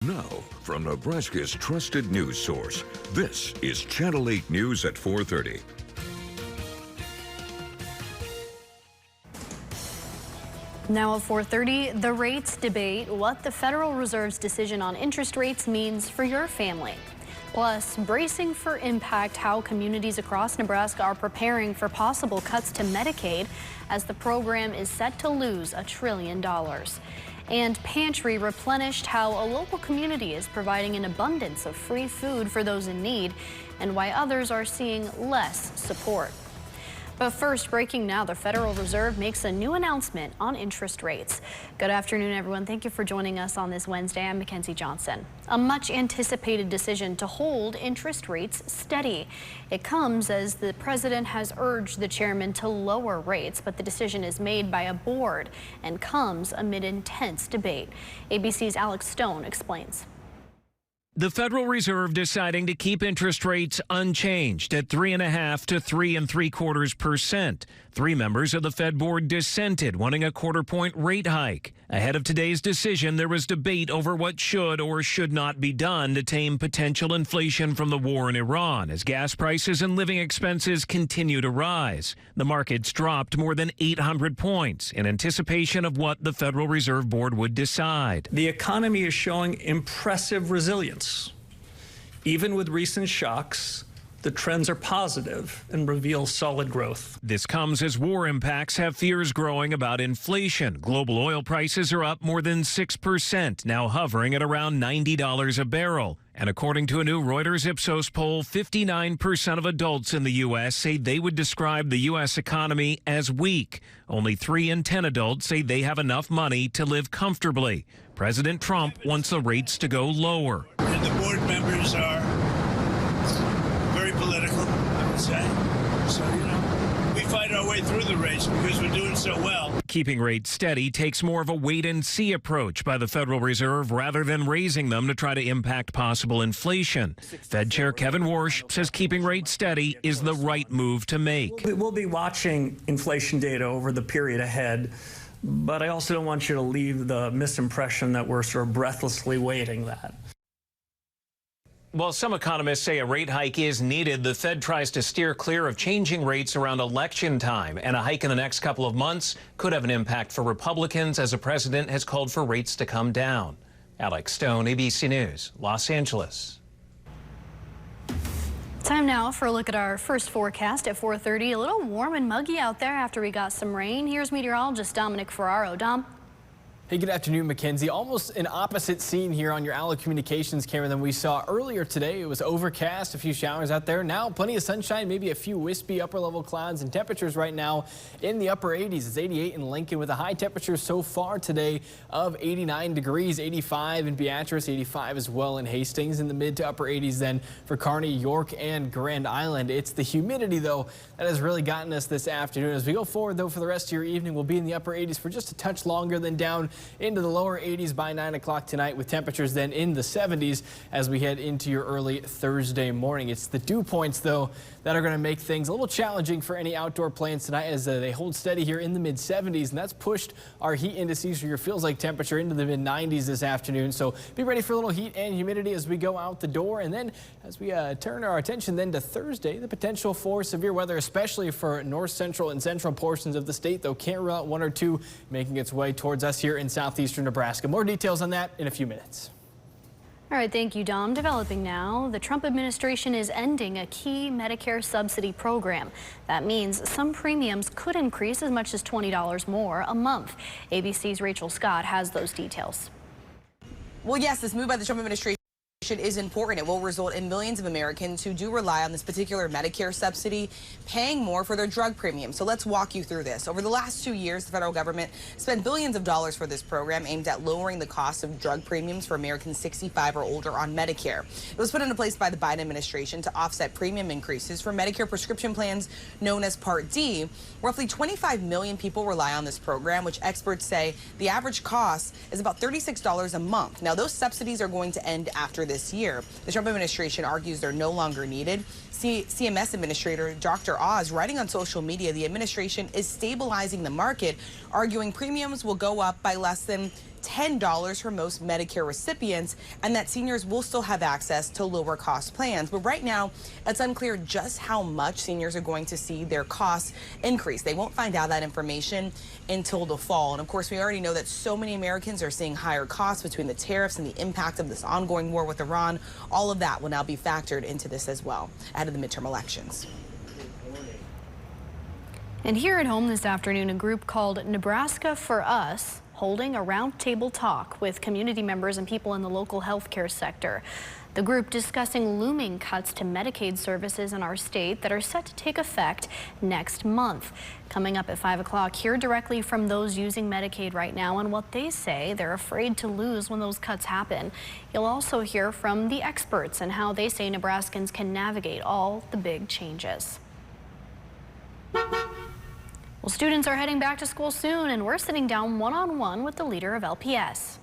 Now, from Nebraska's trusted news source, this is Channel 8 News at 4:30. Now at 4:30, the rates debate, what the Federal Reserve's decision on interest rates means for your family. Plus, bracing for impact, how communities across Nebraska are preparing for possible cuts to Medicaid as the program is set to lose $1 trillion. And Pantry replenished, how a local community is providing an abundance of free food for those in need and why others are seeing less support. But first, breaking now, the Federal Reserve makes a new announcement on interest rates. Good afternoon, everyone. Thank you for joining us on this Wednesday. I'm Mackenzie Johnson. A much anticipated decision to hold interest rates steady. It comes as the president has urged the chairman to lower rates, but the decision is made by a board and comes amid intense debate. ABC's Alex Stone explains. The Federal Reserve deciding to keep interest rates unchanged at 3.5% to 3.75%. Three members of the Fed board dissented, wanting a quarter-point rate hike. Ahead of today's decision, there was debate over what should or should not be done to tame potential inflation from the war in Iran as gas prices and living expenses continue to rise. The markets dropped more than 800 points in anticipation of what the Federal Reserve Board would decide. The economy is showing impressive resilience. Even with recent shocks, the trends are positive and reveal solid growth. This comes as war impacts have fears growing about inflation. Global oil prices are up more than 6%, now hovering at around $90 a barrel. And according to a new Reuters Ipsos poll, 59% of adults in the U.S. say they would describe the U.S. economy as weak. Only 3 in 10 adults say they have enough money to live comfortably. President Trump wants the rates to go lower. And the board members are very political, I would say. So, we fight our way through the race because we're doing so well. Keeping rates steady takes more of a wait-and-see approach by the Federal Reserve rather than raising them to try to impact possible inflation. Fed Chair Kevin Warsh says keeping rates steady is the right move to make. We'll be watching inflation data over the period ahead, but I also don't want you to leave the misimpression that we're sort of breathlessly waiting that. While some economists say a rate hike is needed, the Fed tries to steer clear of changing rates around election time, and a hike in the next couple of months could have an impact for Republicans as the president has called for rates to come down. Alex Stone, ABC News, Los Angeles. Time now for a look at our first forecast at 4:30. A little warm and muggy out there after we got some rain. Here's meteorologist Dominic Ferraro. Dom. Hey, good afternoon, Mackenzie. Almost an opposite scene here on your Allo Communications camera than we saw earlier today. It was overcast, a few showers out there. Now plenty of sunshine, maybe a few wispy upper level clouds, and temperatures right now in the upper 80s. It's 88 in Lincoln with a high temperature so far today of 89 degrees, 85 in Beatrice, 85 as well in Hastings, in the mid to upper 80s then for Kearney, York, and Grand Island. It's the humidity, though, that has really gotten us this afternoon. As we go forward, though, for the rest of your evening, we'll be in the upper 80s for just a touch longer, than down into the lower 80s by 9 o'clock tonight, with temperatures then in the 70s as we head into your early Thursday morning. It's the dew points, though, that are going to make things a little challenging for any outdoor plans tonight as they hold steady here in the mid 70s, and that's pushed our heat indices for your feels like temperature into the mid 90s this afternoon. So be ready for a little heat and humidity as we go out the door. And then as we turn our attention then to Thursday, the potential for severe weather, especially for north central and central portions of the state, though can't rule out 1 or 2 making its way towards us here in southeastern Nebraska. More details on that in a few minutes. All right, thank you, Dom. Developing now, the Trump administration is ending a key Medicare subsidy program. That means some premiums could increase as much as $20 more a month. ABC's Rachel Scott has those details. Well, yes, this move by the Trump administration is important. It will result in millions of Americans who do rely on this particular Medicare subsidy paying more for their drug premium. So let's walk you through this. Over the last 2 years, the federal government spent billions of dollars for this program aimed at lowering the cost of drug premiums for Americans 65 or older on Medicare. It was put into place by the Biden administration to offset premium increases for Medicare prescription plans known as Part D. Roughly 25 million people rely on this program, which experts say the average cost is about $36 a month. Now, those subsidies are going to end after this year. The Trump administration argues they're no longer needed. CMS Administrator Dr. Oz, writing on social media, the administration is stabilizing the market, arguing premiums will go up by less than $10 for most Medicare recipients, and that seniors will still have access to lower cost plans. But right now, it's unclear just how much seniors are going to see their costs increase. They won't find out that information until the fall. And of course, we already know that so many Americans are seeing higher costs between the tariffs and the impact of this ongoing war with Iran. All of that will now be factored into this as well ahead of the midterm elections. And here at home this afternoon, a group called Nebraska for Us holding a roundtable talk with community members and people in the local healthcare sector. The group discussing looming cuts to Medicaid services in our state that are set to take effect next month. Coming up at 5 o'clock, hear directly from those using Medicaid right now on what they say they're afraid to lose when those cuts happen. You'll also hear from the experts and how they say Nebraskans can navigate all the big changes. Well, students are heading back to school soon, and we're sitting down one-on-one with the leader of LPS.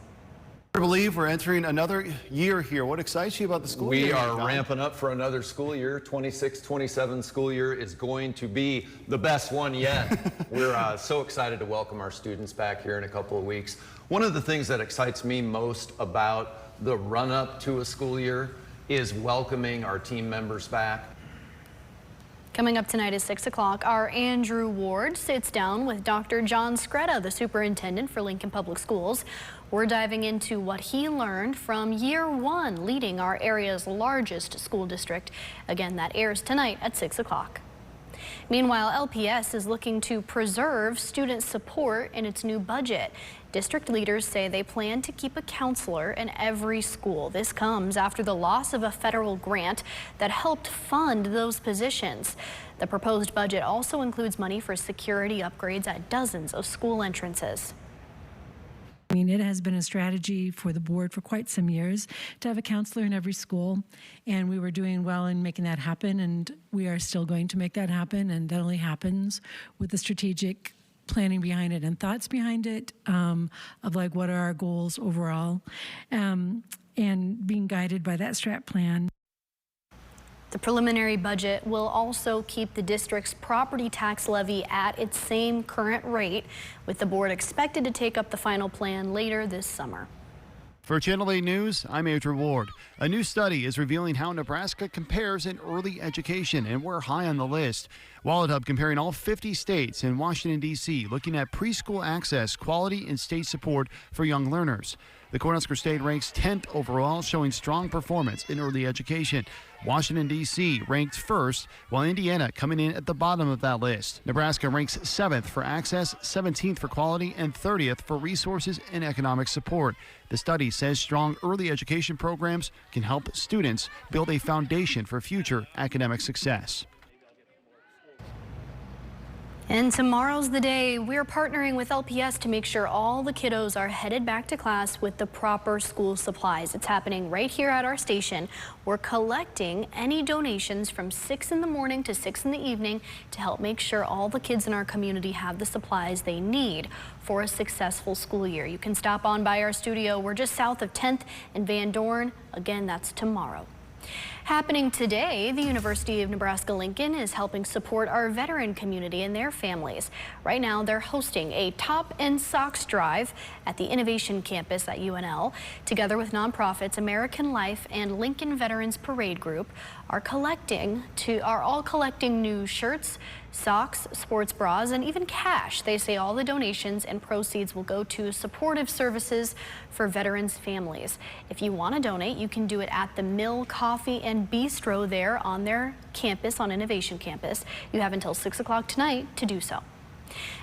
I believe we're entering another year here. What excites you about the school year? We are ramping up for another school year. 26-27 school year is going to be the best one yet. We're so excited to welcome our students back here in a couple of weeks. One of the things that excites me most about the run-up to a school year is welcoming our team members back. Coming up tonight at 6 o'clock, our Andrew Ward sits down with Dr. John Scretta, the superintendent for Lincoln Public Schools. We're diving into what he learned from year one leading our area's largest school district. Again, that airs tonight at 6 o'clock. Meanwhile, LPS is looking to preserve student support in its new budget. District leaders say they plan to keep a counselor in every school. This comes after the loss of a federal grant that helped fund those positions. The proposed budget also includes money for security upgrades at dozens of school entrances. I mean, it has been a strategy for the board for quite some years to have a counselor in every school, and we were doing well in making that happen, and we are still going to make that happen, and that only happens with the strategic planning behind it and thoughts behind it of like what are our goals overall, and being guided by that strat plan. The preliminary budget will also keep the district's property tax levy at its same current rate, with the board expected to take up the final plan later this summer. For Channel 8 News, I'm Andrew Ward. A new study is revealing how Nebraska compares in early education, and we're high on the list. Wallet Hub comparing all 50 states and Washington, D.C., looking at preschool access, quality, and state support for young learners. The Cornhusker State ranks 10th overall, showing strong performance in early education. Washington, D.C. ranked first, while Indiana coming in at the bottom of that list. Nebraska ranks 7th for access, 17th for quality, and 30th for resources and economic support. The study says strong early education programs can help students build a foundation for future academic success. And tomorrow's the day. We're partnering with LPS to make sure all the kiddos are headed back to class with the proper school supplies. It's happening right here at our station. We're collecting any donations from 6 in the morning to 6 in the evening to help make sure all the kids in our community have the supplies they need for a successful school year. You can stop on by our studio. We're just south of 10th and Van Dorn. Again, that's tomorrow. Happening today, the University of Nebraska-Lincoln is helping support our veteran community and their families. Right now, they're hosting a Top End Socks Drive at the Innovation Campus at UNL. Together with nonprofits American Life and Lincoln Veterans Parade Group are all collecting new shirts, socks, sports bras, and even cash. They say all the donations and proceeds will go to supportive services for veterans' families. If you want to donate, you can do it at the Mill Coffee and Bistro there on their campus, on Innovation Campus. You have until 6 o'clock tonight to do so.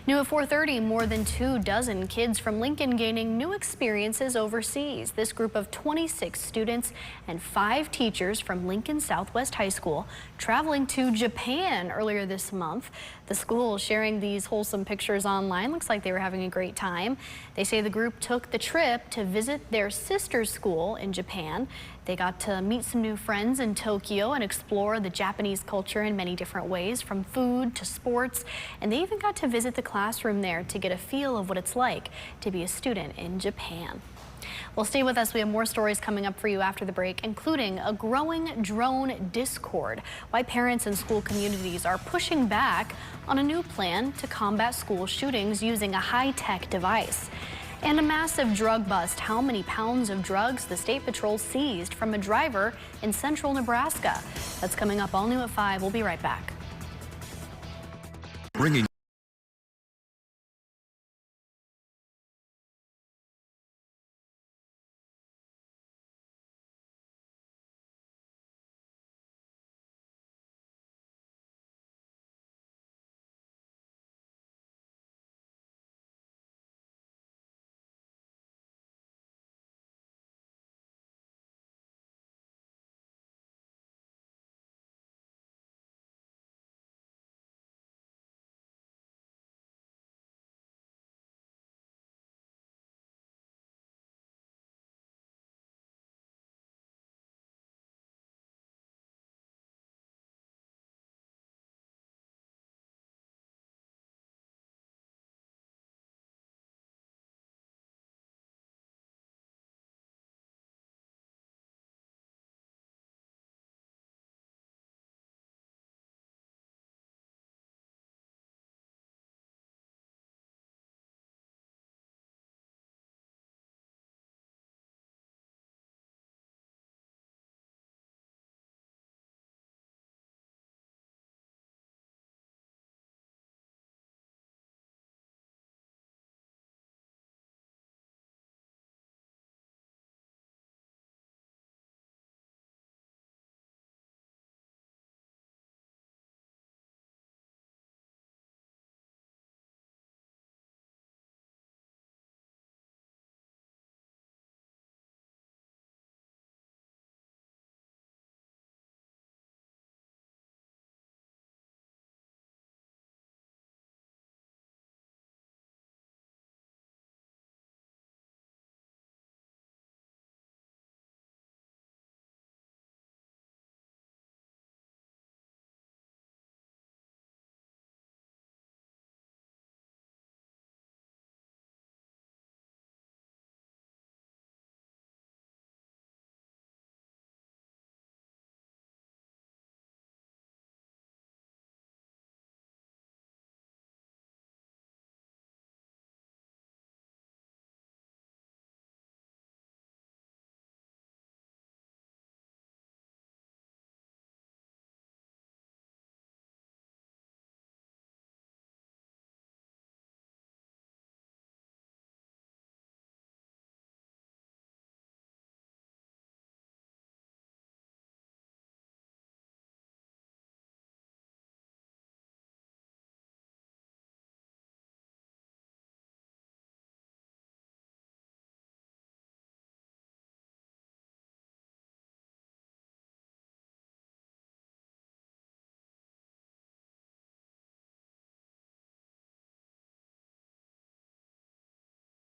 New at 4:30, more than 24 kids from Lincoln gaining new experiences overseas. This group of 26 students and 5 teachers from Lincoln Southwest High School traveling to Japan earlier this month. The school sharing these wholesome pictures online. Looks like they were having a great time. They say the group took the trip to visit their sister's school in Japan. They got to meet some new friends in Tokyo and explore the Japanese culture in many different ways, from food to sports, and they even got to visit the classroom there to get a feel of what it's like to be a student in Japan. Well, stay with us. We have more stories coming up for you after the break, including a growing drone discord, why parents and school communities are pushing back on a new plan to combat school shootings using a high-tech device. And a massive drug bust. How many pounds of drugs the State Patrol seized from a driver in central Nebraska? That's coming up all new at 5. We'll be right back. Bringing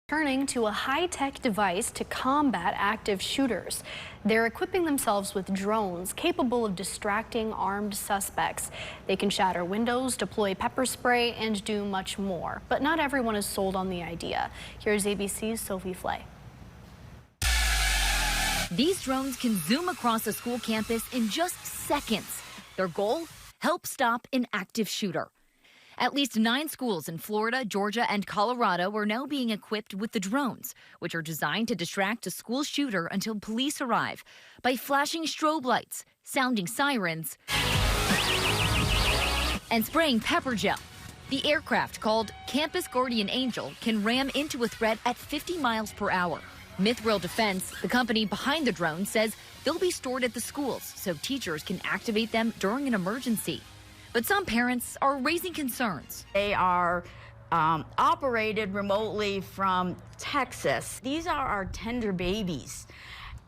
Turning to a high-tech device to combat active shooters. They're equipping themselves with drones capable of distracting armed suspects. They can shatter windows, deploy pepper spray, and do much more. But not everyone is sold on the idea. Here's ABC's Sophie Flay. These drones can zoom across a school campus in just seconds. Their goal? Help stop an active shooter. At least 9 schools in Florida, Georgia, and Colorado are now being equipped with the drones, which are designed to distract a school shooter until police arrive by flashing strobe lights, sounding sirens, and spraying pepper gel. The aircraft, called Campus Guardian Angel, can ram into a threat at 50 miles per hour. Mithril Defense, the company behind the drone, says they'll be stored at the schools so teachers can activate them during an emergency. But some parents are raising concerns. They are operated remotely from Texas. These are our tender babies,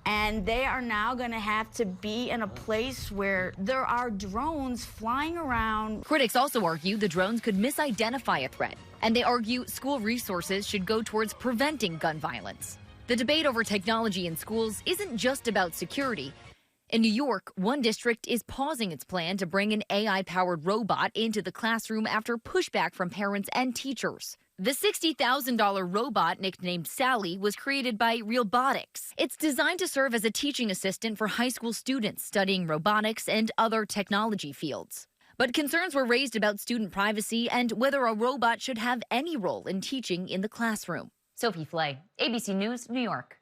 and they are now going to have to be in a place where there are drones flying around. Critics also argue the drones could misidentify a threat, and they argue school resources should go towards preventing gun violence. The debate over technology in schools isn't just about security. In New York, one district is pausing its plan to bring an AI-powered robot into the classroom after pushback from parents and teachers. The $60,000 robot, nicknamed Sally, was created by Realbotics. It's designed to serve as a teaching assistant for high school students studying robotics and other technology fields. But concerns were raised about student privacy and whether a robot should have any role in teaching in the classroom. Sophie Flay, ABC News, New York.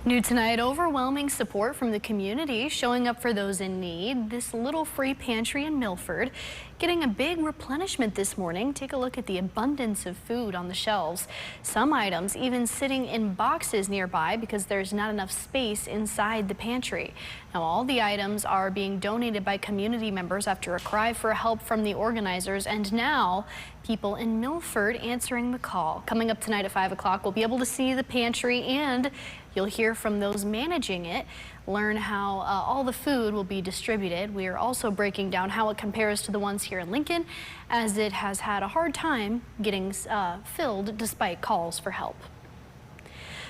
New tonight, overwhelming support from the community showing up for those in need. This little free pantry in Milford getting a big replenishment this morning. Take a look at the abundance of food on the shelves. Some items even sitting in boxes nearby because there's not enough space inside the pantry. Now, all the items are being donated by community members after a cry for help from the organizers, and now people in Milford answering the call. Coming up tonight at 5 o'clock, we'll be able to see the pantry and you'll hear from those managing it, learn how all the food will be distributed. We are also breaking down how it compares to the ones here in Lincoln, as it has had a hard time getting filled despite calls for help.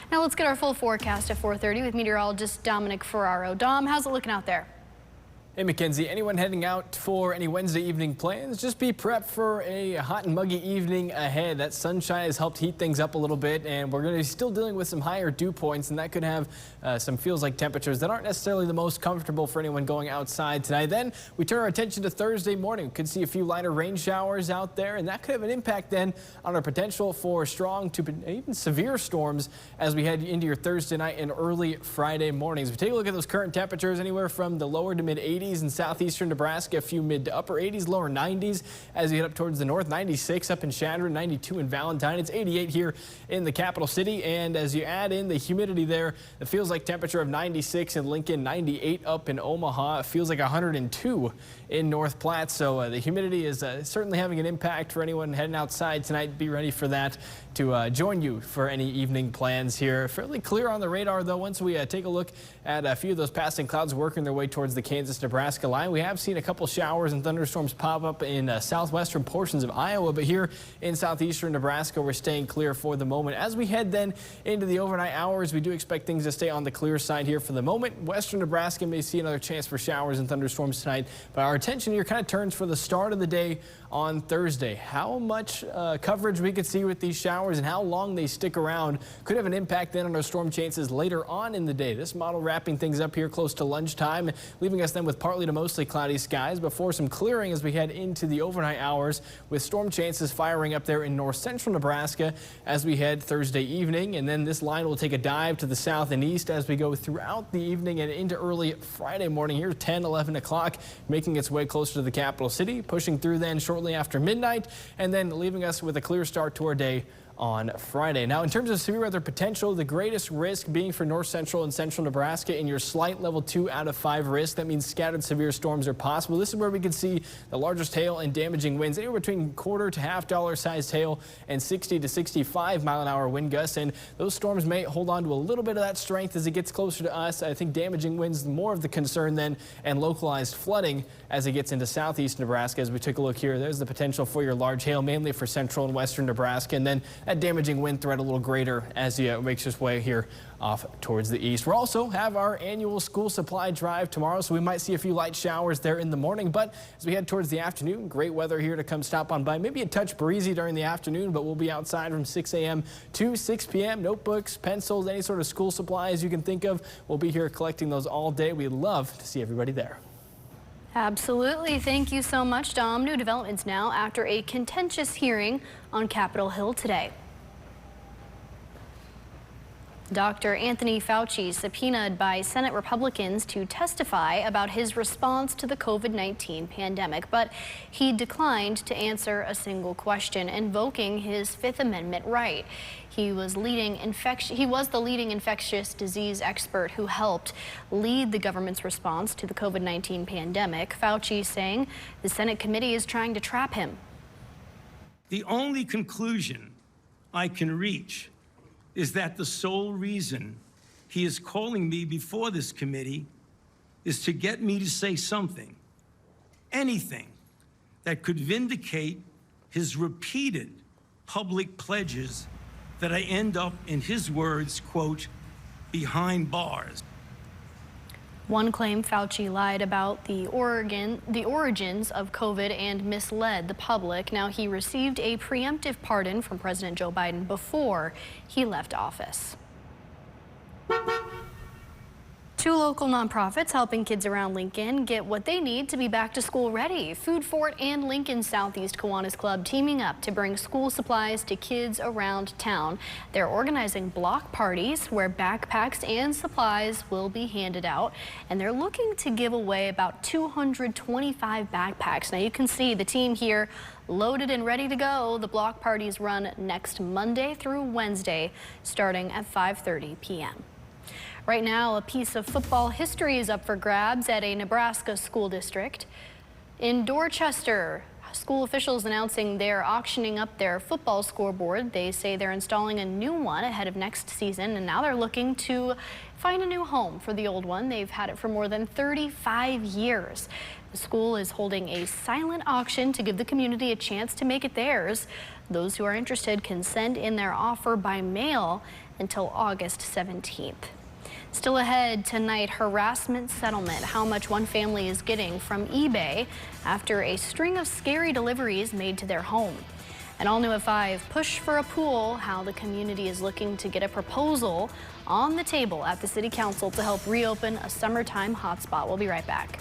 Now let's get our full forecast at 4:30 with meteorologist Dominic Ferraro. Dom, how's it looking out there? Hey, Mackenzie, anyone heading out for any Wednesday evening plans, just be prepped for a hot and muggy evening ahead. That sunshine has helped heat things up a little bit, and we're going to be still dealing with some higher dew points, and that could have some feels like temperatures that aren't necessarily the most comfortable for anyone going outside tonight. Then we turn our attention to Thursday morning. We could see a few lighter rain showers out there, and that could have an impact then on our potential for strong to even severe storms as we head into your Thursday night and early Friday mornings. If we take a look at those current temperatures, anywhere from the lower to mid 80s in southeastern Nebraska, a few mid to upper 80s, lower 90s as we head up towards the north. 96 up in Chadron, 92 in Valentine. It's 88 here in the capital city, and as you add in the humidity there, it feels like temperature of 96 in Lincoln, 98 up in Omaha. It feels like 102 in North Platte, so the humidity is certainly having an impact for anyone heading outside tonight. Be ready for that to join you for any evening plans here. Fairly clear on the radar, though, once we take a look at a few of those passing clouds working their way towards the Kansas-Nebraska line. We have seen a couple showers and thunderstorms pop up in southwestern portions of Iowa, but here in southeastern Nebraska, we're staying clear for the moment. As we head then into the overnight hours, we do expect things to stay on the clear side here for the moment. Western Nebraska may see another chance for showers and thunderstorms tonight, but our attention here kind of turns for the start of the day on Thursday. How much coverage we could see with these showers and how long they stick around could have an impact then on our storm chances later on in the day. This model wrapping things up here close to lunchtime, leaving us then with partly to mostly cloudy skies before some clearing as we head into the overnight hours, with storm chances firing up there in north central Nebraska as we head Thursday evening. And then this line will take a dive to the south and east as we go throughout the evening and into early Friday morning here, 10, 11 o'clock, making its way closer to the capital city, pushing through then shortly after midnight, and then leaving us with a clear start to our day on Friday. Now, in terms of severe weather potential, the greatest risk being for north central and central Nebraska in your slight level 2 out of 5 risk. That means scattered severe storms are possible. This is where we can see the largest hail and damaging winds, anywhere between quarter to half dollar sized hail and 60 to 65 mile-an-hour wind gusts. And those storms may hold on to a little bit of that strength as it gets closer to us. I think damaging winds more of the concern then, and localized flooding as it gets into southeast Nebraska. As we take a look here, there's the potential for your large hail, mainly for central and western Nebraska, and then that damaging wind threat a little greater as it makes its way here off towards the east. We'll also have our annual school supply drive tomorrow, so we might see a few light showers there in the morning, but as we head towards the afternoon, great weather here to come stop on by. Maybe a touch breezy during the afternoon, but we'll be outside from 6 a.m. to 6 p.m. Notebooks, pencils, any sort of school supplies you can think of. We'll be here collecting those all day. We'd love to see everybody there. Absolutely. Thank you so much, Dom. New developments now after a contentious hearing on Capitol Hill today. Dr. Anthony Fauci subpoenaed by Senate Republicans to testify about his response to the COVID-19 pandemic, but he declined to answer a single question, invoking his Fifth Amendment right. He was the leading infectious disease expert who helped lead the government's response to the COVID-19 pandemic. Fauci saying the Senate committee is trying to trap him. The only conclusion I can reach is that the sole reason he is calling me before this committee is to get me to say something, anything, that could vindicate his repeated public pledges that I end up, in his words, quote, behind bars. One claim Fauci lied about the origins of COVID and misled the public. Now, he received a preemptive pardon from President Joe Biden before he left office. Two local nonprofits helping kids around Lincoln get what they need to be back to school ready. Food Fort and Lincoln Southeast Kiwanis Club teaming up to bring school supplies to kids around town. They're organizing block parties where backpacks and supplies will be handed out, and they're looking to give away about 225 backpacks. Now you can see the team here loaded and ready to go. The block parties run next Monday through Wednesday starting at 5:30 p.m. Right now, a piece of football history is up for grabs at a Nebraska school district. In Dorchester, school officials announcing they're auctioning up their football scoreboard. They say they're installing a new one ahead of next season, and now they're looking to find a new home for the old one. They've had it for more than 35 years. The school is holding a silent auction to give the community a chance to make it theirs. Those who are interested can send in their offer by mail until August 17th. Still ahead tonight, harassment settlement, how much one family is getting from eBay after a string of scary deliveries made to their home. And all new at 5, push for a pool, how the community is looking to get a proposal on the table at the City Council to help reopen a summertime hotspot. We'll be right back.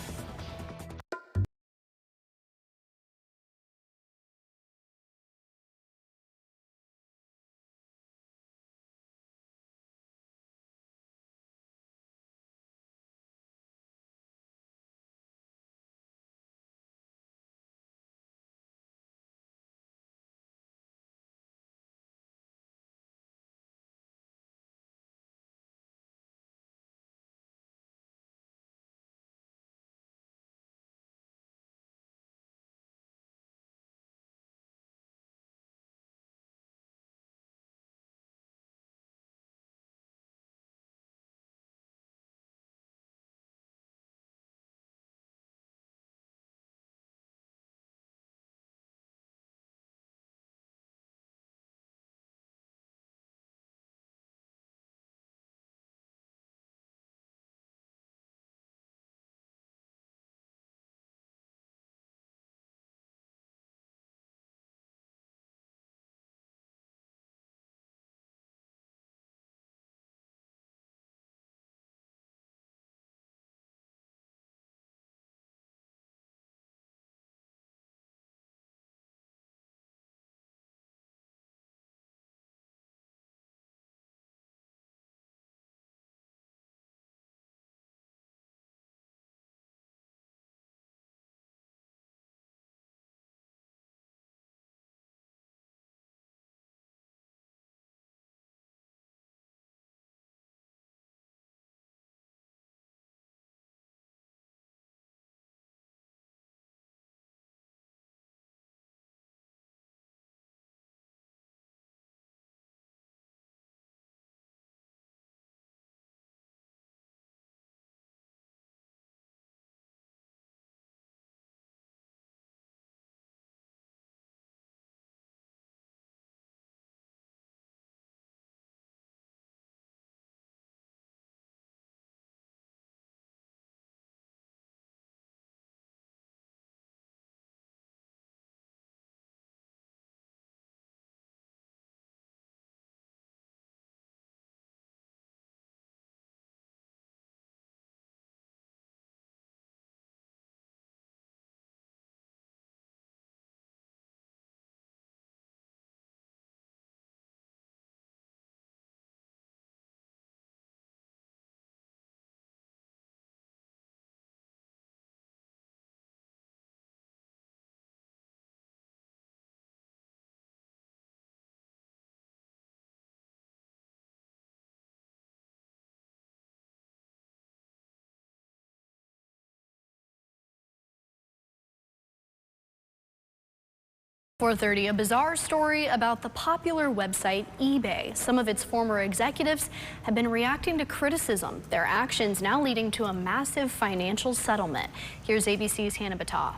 .30, a bizarre story about the popular website eBay. Some of its former executives have been reacting to criticism, their actions now leading to a massive financial settlement. Here's ABC's Hannah Battah.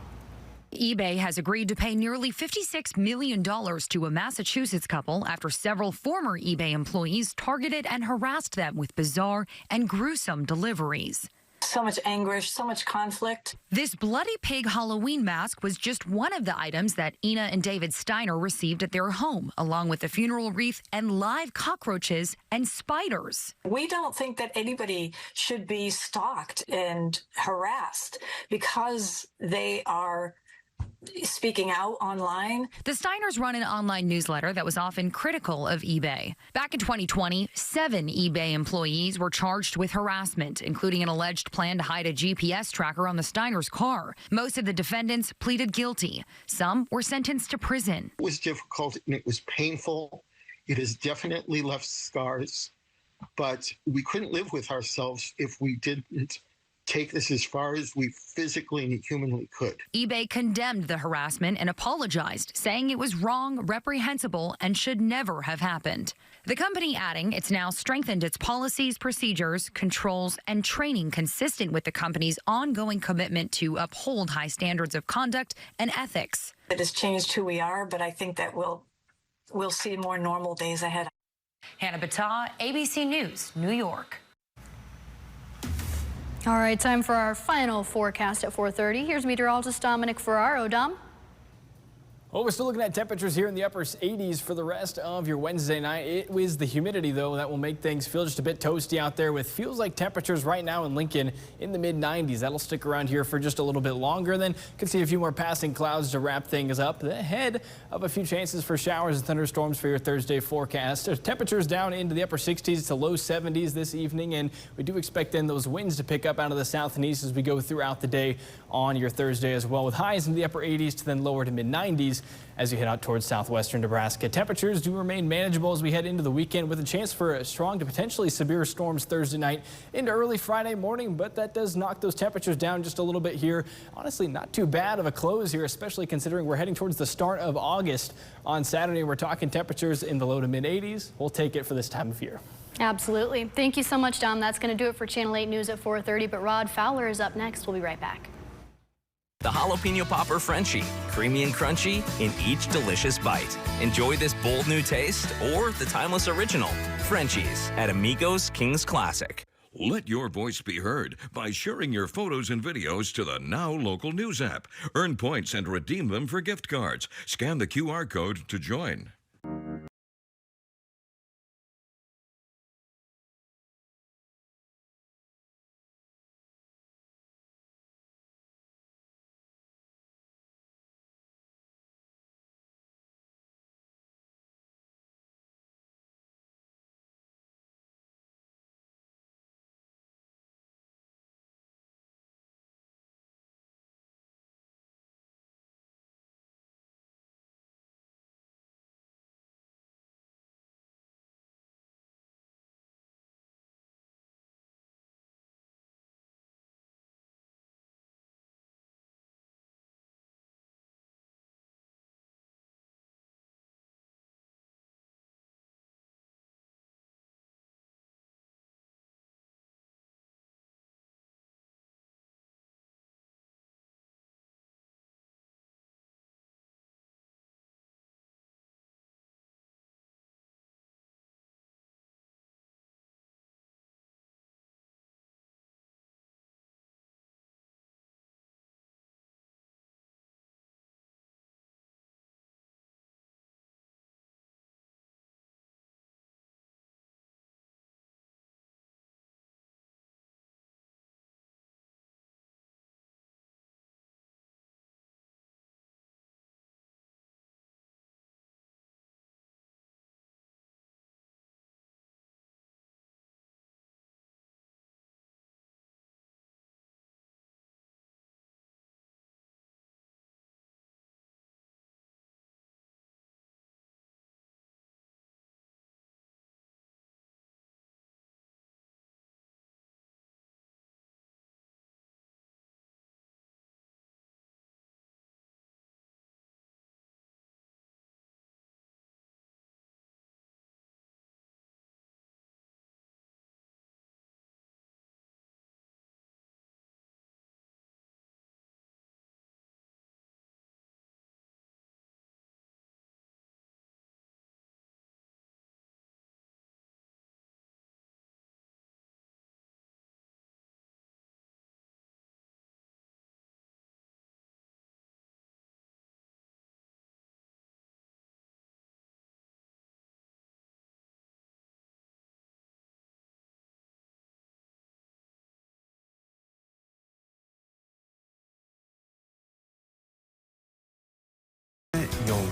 eBay has agreed to pay nearly $56 million to a Massachusetts couple after several former eBay employees targeted and harassed them with bizarre and gruesome deliveries. so much anguish, so much conflict. This bloody pig Halloween mask was just one of the items that Ina and David Steiner received at their home, along with a funeral wreath and live cockroaches and spiders. We don't think that anybody should be stalked and harassed because they are speaking out online. The Steiners run an online newsletter that was often critical of eBay. Back in 2020, 7 eBay employees were charged with harassment, including an alleged plan to hide a GPS tracker on the Steiners' car. Most of the defendants pleaded guilty. Some were sentenced to prison. It was difficult and it was painful. It has definitely left scars, but we couldn't live with ourselves if we didn't take this as far as we physically and humanly could. eBay condemned the harassment and apologized, saying it was wrong, reprehensible, and should never have happened. The company adding it's now strengthened its policies, procedures, controls, and training consistent with the company's ongoing commitment to uphold high standards of conduct and ethics. It has changed who we are, but I think that we'll see more normal days ahead. Hannah Battah, ABC News, New York. All right, time for our final forecast at 4:30. Here's meteorologist Dominic Ferraro. Dom? Well, we're still looking at temperatures here in the upper 80s for the rest of your Wednesday night. It was the humidity, though, that will make things feel just a bit toasty out there with feels like temperatures right now in Lincoln in the mid-90s. That'll stick around here for just a little bit longer. Then can see a few more passing clouds to wrap things up ahead of a few chances for showers and thunderstorms for your Thursday forecast. There's temperatures down into the upper 60s to low 70s this evening, and we do expect then those winds to pick up out of the south and east as we go throughout the day on your Thursday as well, with highs in the upper 80s to then lower to mid-90s as you head out towards southwestern Nebraska. Temperatures do remain manageable as we head into the weekend, with a chance for a strong to potentially severe storms Thursday night into early Friday morning, but that does knock those temperatures down just a little bit here. Honestly, not too bad of a close here, especially considering we're heading towards the start of August. On Saturday, we're talking temperatures in the low to mid 80s. We'll take it for this time of year. Absolutely. Thank you so much, Dom. That's going to do it for Channel 8 News at 4:30, but Rod Fowler is up next. We'll be right back. The Jalapeno Popper Frenchie, creamy and crunchy in each delicious bite. Enjoy this bold new taste or the timeless original. Frenchies at Amigos King's Classic. Let your voice be heard by sharing your photos and videos to the Now Local News app. Earn points and redeem them for gift cards. Scan the QR code to join.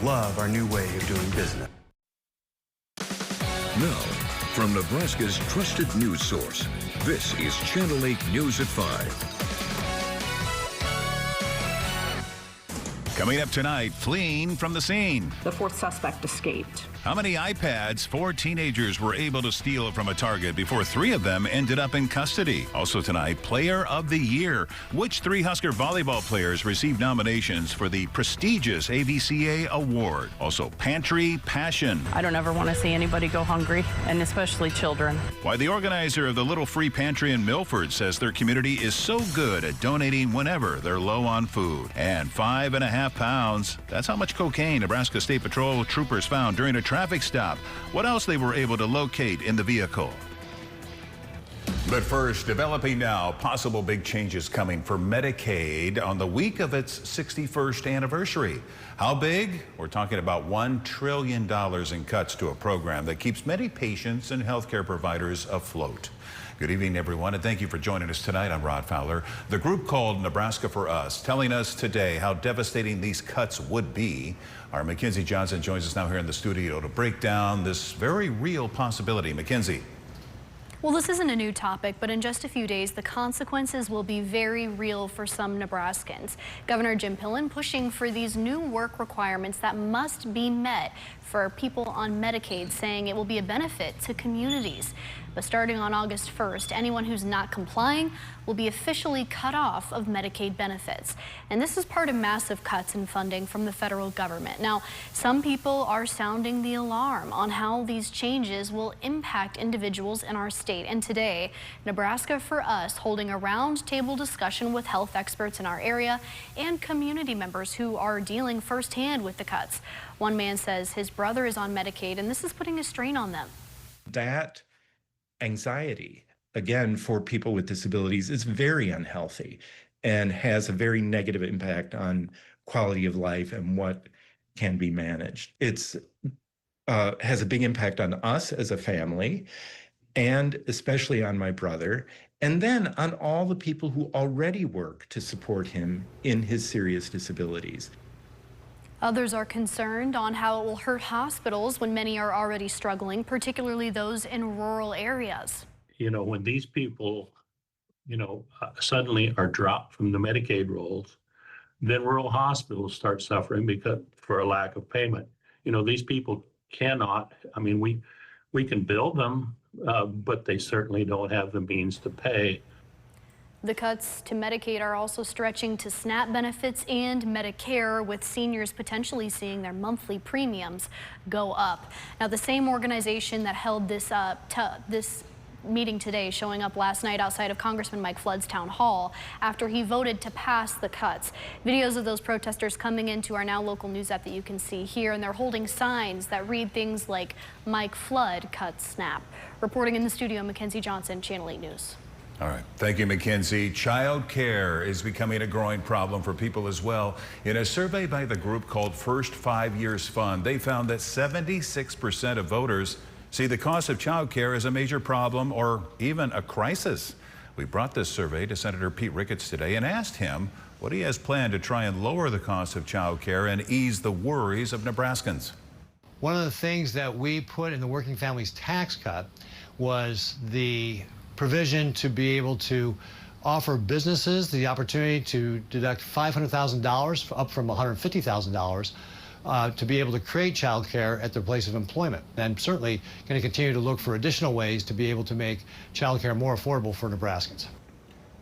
love our new way of doing business. Now, from Nebraska's trusted news source, this is Channel 8 News at 5. Coming up tonight, fleeing from the scene. The fourth suspect escaped. How many iPads 4 teenagers were able to steal from a Target before 3 of them ended up in custody? Also tonight, Player of the Year. Which 3 Husker volleyball players received nominations for the prestigious AVCA award? Also, Pantry Passion. I don't ever want to see anybody go hungry, and especially children. Why the organizer of the Little Free Pantry in Milford says their community is so good at donating whenever they're low on food. And 5.5 pounds. That's how much cocaine Nebraska State Patrol troopers found during a traffic stop. What else they were able to locate in the vehicle. But first, developing now, possible big changes coming for Medicaid on the week of its 61st anniversary. How big? We're talking about $1 trillion in cuts to a program that keeps many patients and healthcare providers afloat. Good evening, everyone, and thank you for joining us tonight. I'm Rod Fowler. The group called Nebraska for Us, telling us today how devastating these cuts would be. Our Mackenzie Johnson joins us now here in the studio to break down this very real possibility. Mackenzie. Well, this isn't a new topic, but in just a few days, the consequences will be very real for some Nebraskans. Governor Jim Pillen pushing for these new work requirements that must be met for people on Medicaid, saying it will be a benefit to communities. But starting on August 1st, anyone who's not complying will be officially cut off of Medicaid benefits. And this is part of massive cuts in funding from the federal government. Now, some people are sounding the alarm on how these changes will impact individuals in our state. And today, Nebraska for Us holding a roundtable discussion with health experts in our area and community members who are dealing firsthand with the cuts. One man says his brother is on Medicaid, and this is putting a strain on them. That anxiety, again, for people with disabilities is very unhealthy and has a very negative impact on quality of life and what can be managed. It's has a big impact on us as a family, and especially on my brother, and then on all the people who already work to support him in his serious disabilities. Others are concerned on how it will hurt hospitals when many are already struggling, particularly those in rural areas. You know, when these people, suddenly are dropped from the Medicaid rolls, then rural hospitals start suffering because for a lack of payment. These people cannot, we can bill them, but they certainly don't have the means to pay. The cuts to Medicaid are also stretching to SNAP benefits and Medicare, with seniors potentially seeing their monthly premiums go up. Now, the same organization that held this meeting today showing up last night outside of Congressman Mike Flood's town hall after he voted to pass the cuts. Videos of those protesters coming into our Now Local News app that you can see here, and they're holding signs that read things like Mike Flood cuts SNAP. Reporting in the studio, Mackenzie Johnson, Channel 8 News. All right. Thank you, Mackenzie. Child care is becoming a growing problem for people as well. In a survey by the group called First 5 Years Fund, they found that 76% of voters see the cost of child care as a major problem or even a crisis. We brought this survey to Senator Pete Ricketts today and asked him what he has planned to try and lower the cost of child care and ease the worries of Nebraskans. One of the things that we put in the working families tax cut was the provision to be able to offer businesses the opportunity to deduct $500,000 up from $150,000 to be able to create child care at their place of employment. And certainly going to continue to look for additional ways to be able to make child care more affordable for Nebraskans.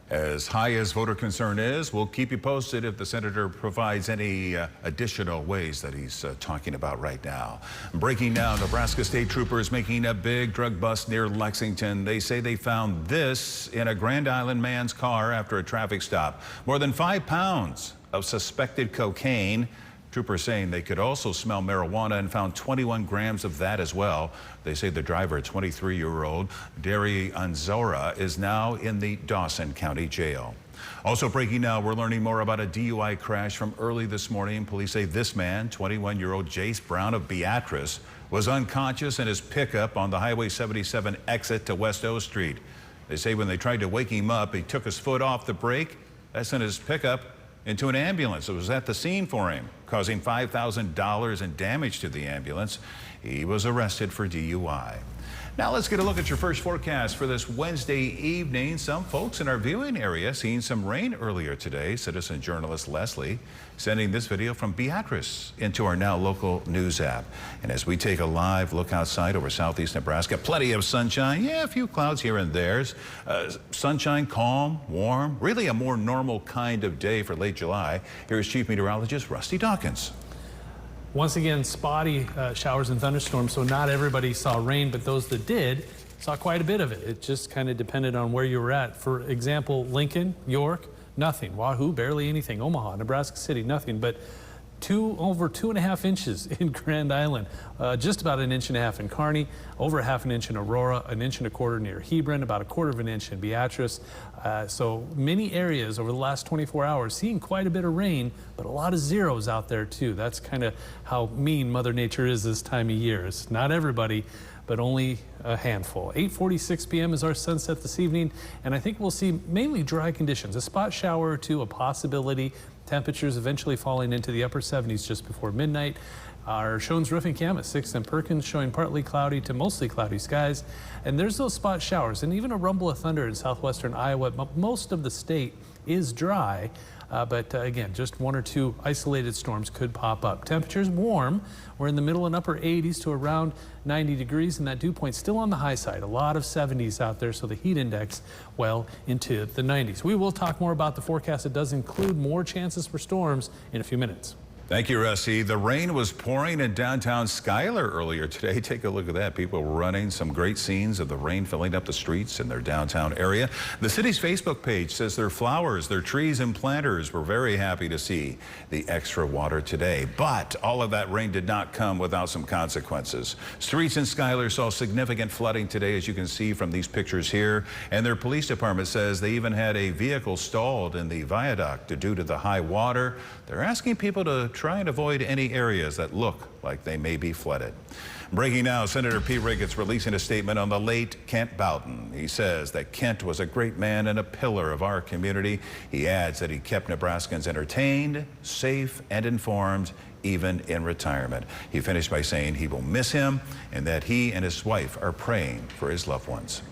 As high as voter concern is, we'll keep you posted if the senator provides any additional ways that he's talking about right now. Breaking now, Nebraska state troopers making a big drug bust near Lexington. They say they found this in a Grand Island man's car after a traffic stop. More than 5 pounds of suspected cocaine. Troopers saying they could also smell marijuana and found 21 grams of that as well. They say the driver, 23-year-old Derry Anzora, is now in the Dawson County Jail. Also breaking now, we're learning more about a DUI crash from early this morning. Police say this man, 21-year-old Jace Brown of Beatrice, was unconscious in his pickup on the Highway 77 exit to West O Street. They say when they tried to wake him up, he took his foot off the brake. That's when his pickup into an ambulance that was at the scene for him, causing $5,000 in damage to the ambulance. He was arrested for DUI. Now let's get a look at your first forecast for this Wednesday evening. Some folks in our viewing area seeing some rain earlier today. Citizen journalist Leslie sending this video from Beatrice into our Now Local News app. And as we take a live look outside over southeast Nebraska, plenty of sunshine. Yeah, a few clouds here and there. Sunshine, calm, warm, really a more normal kind of day for late July. Here's Chief Meteorologist Rusty Dawkins. Once again, spotty showers and thunderstorms, so not everybody saw rain, but those that did saw quite a bit of it. It just kind of depended on where you were at. For example, Lincoln, York, nothing. Wahoo, barely anything. Omaha, Nebraska City, nothing. But over 2.5 inches in Grand Island, just about 1.5 inches in Kearney, over 1/2 inch in Aurora, 1.25 inches near Hebron, about 1/4 inch in Beatrice. So many areas over the last 24 hours seeing quite a bit of rain, but a lot of zeros out there too. That's kind of how mean Mother Nature is this time of year. It's not everybody, but only a handful. 8:46 p.m. is our sunset this evening, and I think we'll see mainly dry conditions. A spot shower or two, a possibility. Temperatures eventually falling into the upper 70s just before midnight. Our Shones Roofing Cam at 6th and Perkins showing partly cloudy to mostly cloudy skies. And there's those spot showers and even a rumble of thunder in southwestern Iowa. Most of the state is dry, but again, just 1 or 2 isolated storms could pop up. Temperatures warm. We're in the middle and upper 80s to around 90 degrees, and that dew point still on the high side. A lot of 70s out there, so the heat index well into the 90s. We will talk more about the forecast. It does include more chances for storms in a few minutes. Thank you, Rusty. The rain was pouring in downtown Schuyler earlier today. Take a look at that. People running, some great scenes of the rain filling up the streets in their downtown area. The city's Facebook page says their flowers, their trees and planters were very happy to see the extra water today. But all of that rain did not come without some consequences. Streets in Schuyler saw significant flooding today, as you can see from these pictures here. And their police department says they even had a vehicle stalled in the viaduct due to the high water. They're asking people to try and avoid any areas that look like they may be flooded. Breaking now, Senator Pete Ricketts releasing a statement on the late Kent Boughton. He says that Kent was a great man and a pillar of our community. He adds that he kept Nebraskans entertained, safe, and informed, even in retirement. He finished by saying he will miss him and that he and his wife are praying for his loved ones.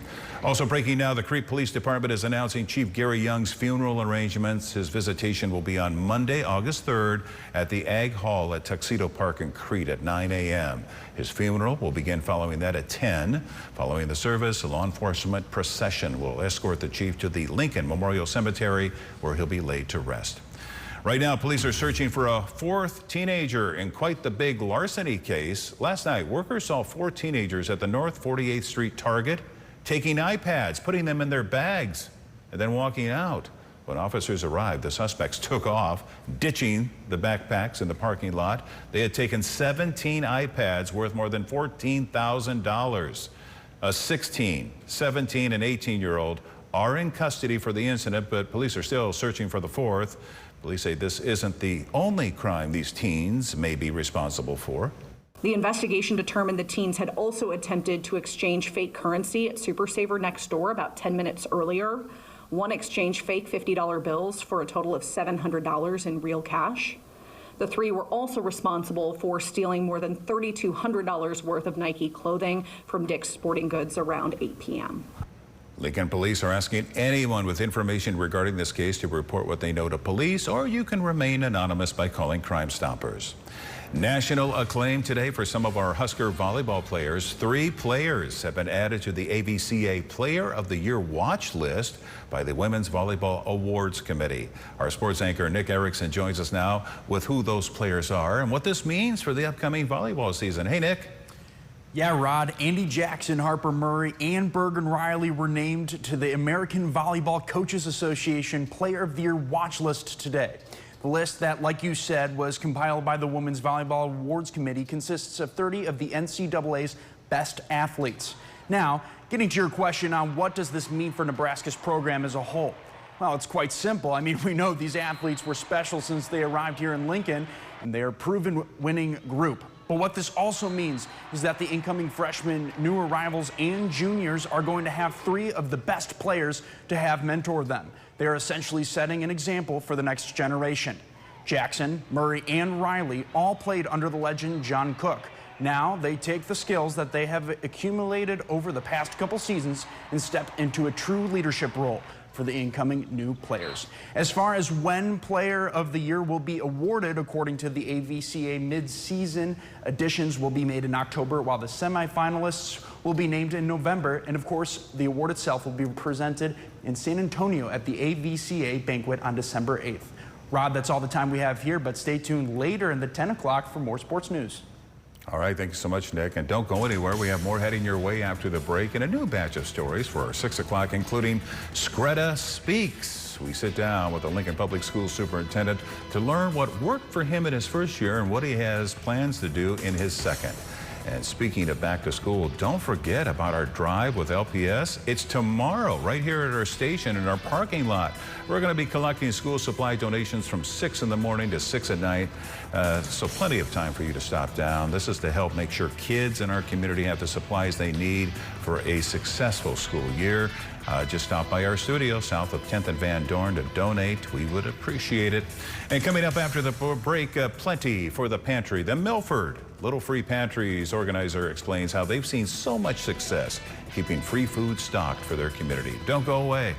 Also breaking now, the Crete Police Department is announcing Chief Gary Young's funeral arrangements. His visitation will be on Monday, August 3rd at the Ag Hall at Tuxedo Park in Crete at 9 a.m. His funeral will begin following that at 10. Following the service, a law enforcement procession will escort the chief to the Lincoln Memorial Cemetery, where he'll be laid to rest. Right now, police are searching for a 4th teenager in quite the big larceny case. Last night, workers saw 4 teenagers at the North 48th Street Target taking iPads, putting them in their bags, and then walking out. When officers arrived, the suspects took off, ditching the backpacks in the parking lot. They had taken 17 iPads worth more than $14,000. A 16, 17, and 18-year-old are in custody for the incident, but police are still searching for the 4th. Police say this isn't the only crime these teens may be responsible for. The investigation determined the teens had also attempted to exchange fake currency at Super Saver next door about 10 minutes earlier. One exchanged fake $50 bills for a total of $700 in real cash. The 3 were also responsible for stealing more than $3,200 worth of Nike clothing from Dick's Sporting Goods around 8 p.m. Lincoln police are asking anyone with information regarding this case to report what they know to police, or you can remain anonymous by calling Crime Stoppers. National acclaim today for some of our Husker volleyball players. 3 players have been added to the AVCA Player of the Year watch list by the Women's Volleyball Awards Committee. Our sports anchor Nick Erickson joins us now with who those players are and what this means for the upcoming volleyball season. Hey, Nick. Yeah, Rod, Andy Jackson, Harper Murray, and Bergen Riley were named to the American Volleyball Coaches Association Player of the Year watch list today. The list that, like you said, was compiled by the Women's Volleyball Awards Committee consists of 30 of the NCAA's best athletes. Now, getting to your question on what does this mean for Nebraska's program as a whole? Well, it's quite simple. I mean, we know these athletes were special since they arrived here in Lincoln, and they are a proven winning group. But what this also means is that the incoming freshmen, new arrivals, and juniors are going to have 3 of the best players to have mentor them. They are essentially setting an example for the next generation. Jackson, Murray, and Riley all played under the legend John Cook. Now they take the skills that they have accumulated over the past couple seasons and step into a true leadership role for the incoming new players. As far as when Player of the Year will be awarded, according to the AVCA mid-season, additions will be made in October, while the semifinalists will be named in November. And of course, the award itself will be presented in San Antonio at the AVCA banquet on December 8th. Rod, that's all the time we have here, but stay tuned later in the 10 o'clock for more sports news. All right, thank you so much, Nick. And don't go anywhere. We have more heading your way after the break and a new batch of stories for our 6 o'clock, including Scretta Speaks. We sit down with the Lincoln Public Schools superintendent to learn what worked for him in his first year and what he has plans to do in his second. And speaking of back to school, don't forget about our drive with LPS. It's tomorrow right here at our station in our parking lot. We're going to be collecting school supply donations from 6 in the morning to 6 at night. So plenty of time for you to stop down. This is to help make sure kids in our community have the supplies they need for a successful school year. Just stop by our studio south of 10th and Van Dorn to donate. We would appreciate it. And coming up after the break, plenty for the pantry. The Milford Little Free Pantries organizer explains how they've seen so much success keeping free food stocked for their community. Don't go away.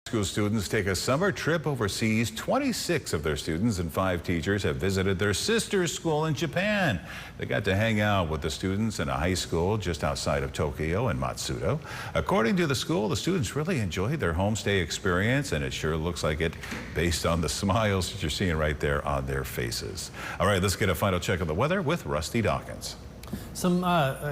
School students take a summer trip overseas. 26 of their students and 5 teachers have visited their sister's school in Japan. They got to hang out with the students in a high school just outside of Tokyo in Matsudo. According to the school, the students really enjoyed their homestay experience, and it sure looks like it based on the smiles that you're seeing right there on their faces. All right, let's get a final check of the weather with Rusty Dawkins. Some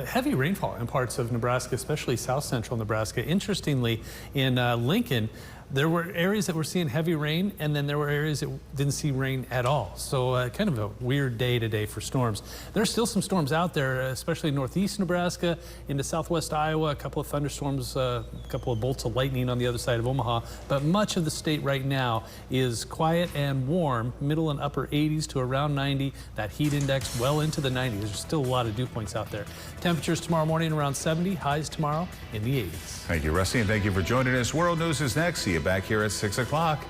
heavy rainfall in parts of Nebraska, especially south central Nebraska. Interestingly, in Lincoln, there were areas that were seeing heavy rain, and then there were areas that didn't see rain at all. So kind of a weird day today for storms. There's still some storms out there, especially northeast Nebraska into southwest Iowa, a couple of thunderstorms, a couple of bolts of lightning on the other side of Omaha. But much of the state right now is quiet and warm, middle and upper 80s to around 90. That heat index well into the 90s. There's still a lot of dew points out there. Temperatures tomorrow morning around 70, highs tomorrow in the 80s. Thank you, Rusty, and thank you for joining us. World News is next. See you back here at 6 o'clock.